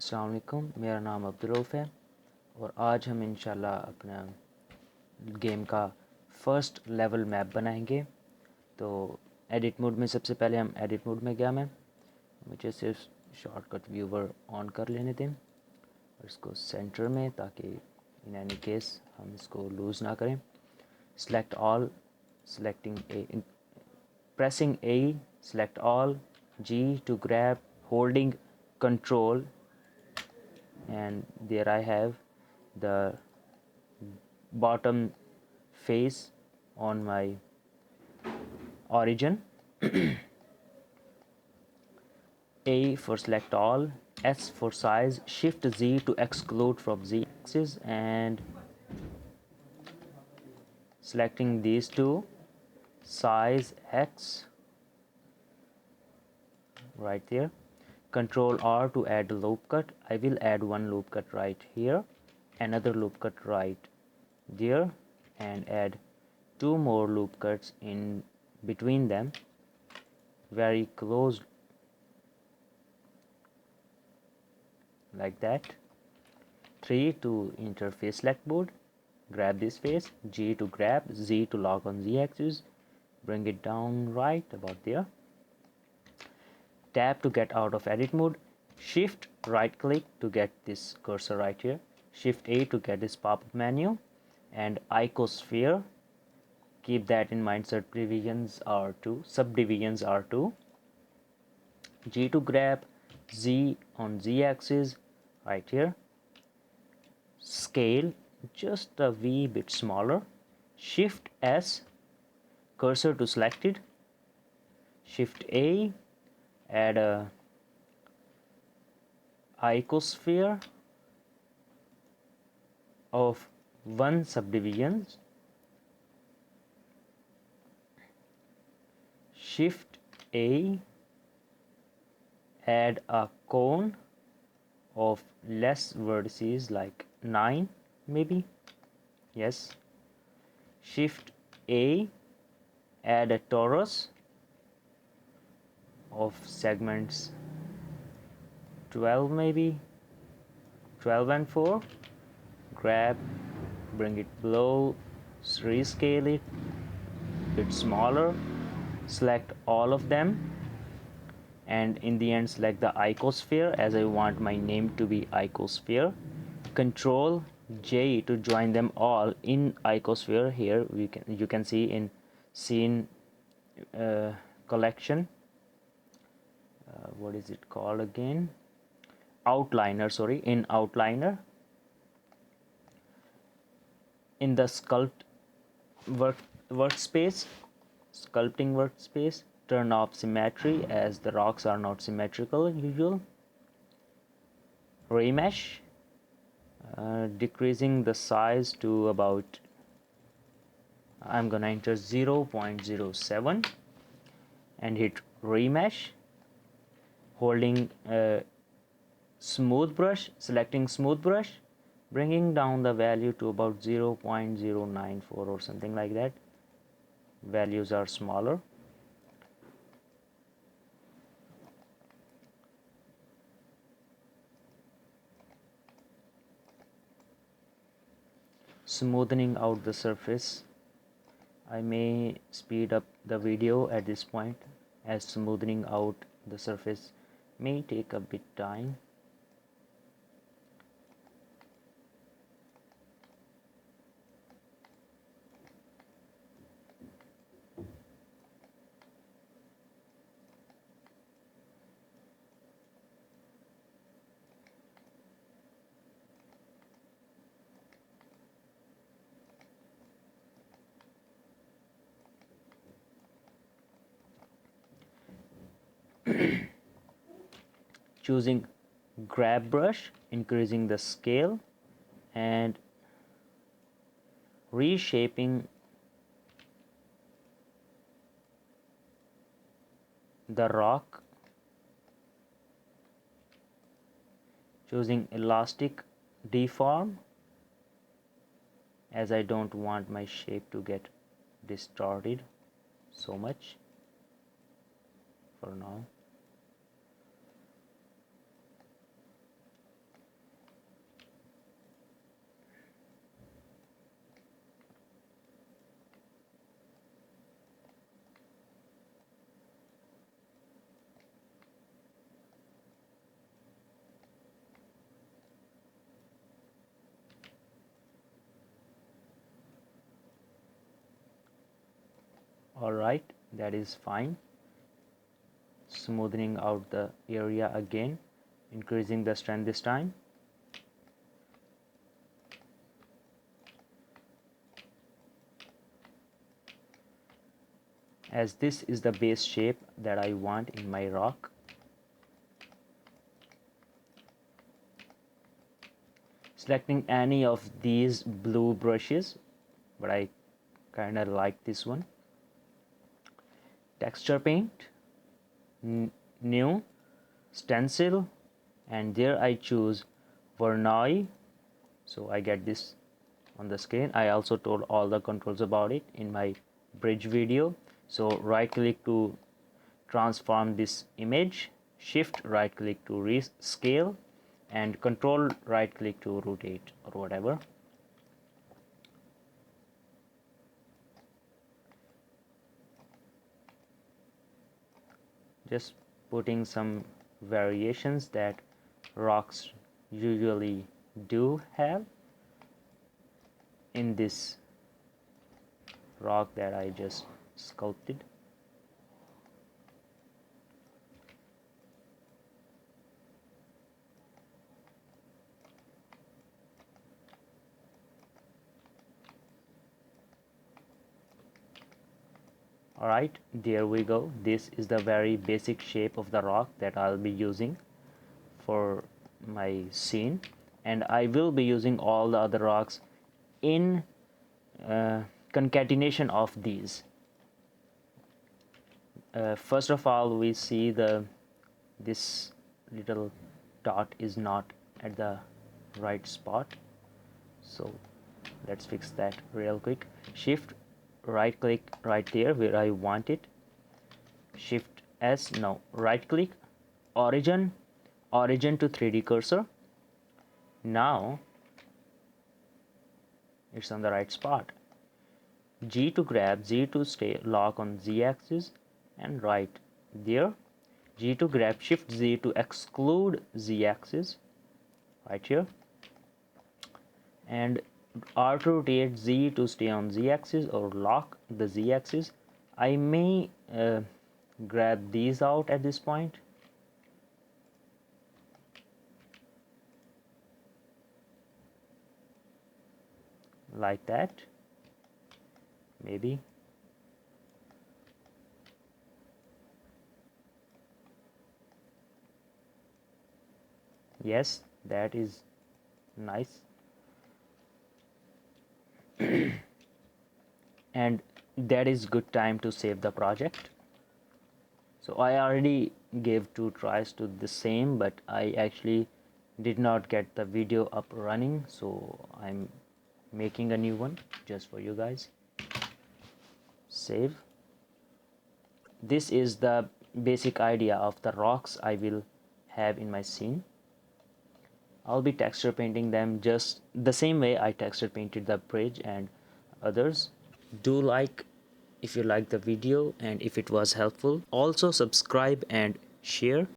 अस्सलाम वालेकुम, मेरा नाम अब्दुल है और आज हम इंशाल्लाह अपना गेम का फर्स्ट लेवल मैप बनाएंगे। तो एडिट मोड में सबसे पहले हम एडिट मोड में गया मुझे सिर्फ शॉर्टकट व्यूवर ऑन कर लेने दें और इसको सेंटर में, ताकि इन एनी केस हम इसको लूज़ ना करें। Select all, selecting a, pressing A, select all, G to grab, holding control, and there I have the bottom face on my origin. A for select all, S for size, shift Z to exclude from Z axis, and selecting these two, size X right there. Control R to add a loop cut. I will add one loop cut right here, another loop cut right there, and add two more loop cuts in between them, very close, like that. 3 to interface select board, grab this face, G to grab, Z to lock on Z axis, bring it down right about there. Tap to get out of edit mode, shift right click to get this cursor right here, shift A to get this pop-up menu, and icosphere, keep that in mind, subdivisions are 2, G to grab, Z on Z axis right here, scale just a wee bit smaller, shift S, cursor to selected, shift A, add a icosphere of 1 subdivision, shift A, add a cone of less vertices, like 9 maybe, yes, shift A, add a torus of segments 12 maybe, 12 and 4, grab, bring it below, rescale it, bit smaller, select all of them, and in the end select the icosphere, as I want my name to be icosphere. Control J to join them all in icosphere. Here you can see in scene collection, what is it called again, outliner, sorry, in outliner. In the workspace, sculpting workspace, turn off symmetry, as the rocks are not symmetrical usual. Remesh, decreasing the size to about, I'm gonna enter 0.07 and hit remesh, holding smooth brush, selecting smooth brush, bringing down the value to about 0.094 or something like that. Values are smaller. Smoothing out the surface. I may speed up the video at this point, as smoothing out the surface may take a bit time. Choosing grab brush, increasing the scale, and reshaping the rock, choosing elastic deform, as I don't want my shape to get distorted so much for now. Alright, that is fine. Smoothing out the area again, increasing the strength this time. As this is the base shape that I want in my rock. Selecting any of these blue brushes, but I kind of like this one. Texture paint, new, stencil, and there I choose Verneuil, so I get this on the screen. I also told all the controls about it in my bridge video. So right click to transform this image, shift right click to rescale, and control right click to rotate or whatever. Just putting some variations that rocks usually do have in this rock that I just sculpted. Alright, there we go. This is the very basic shape of the rock that I'll be using for my scene, and I will be using all the other rocks in concatenation of these. First of all, we see this little dot is not at the right spot, so let's fix that real quick. Shift right click right there where I want it, shift S, no, right click, origin to 3D cursor. Now it's on the right spot. G to grab, Z to stay lock on Z axis, and right there. G to grab, shift Z to exclude Z axis right here, and R to rotate, Z to stay on Z axis or lock the Z axis. I may grab these out at this point. Like that, maybe. Yes, that is nice. And that is good time to save the project. So I already gave 2 tries to the same, but I actually did not get the video up running, so I'm making a new one just for you guys. Save. This is the basic idea of the rocks I will have in my scene. I'll be texture painting them just the same way I texture painted the bridge and others. Do like if you like the video and if it was helpful. Also subscribe and share.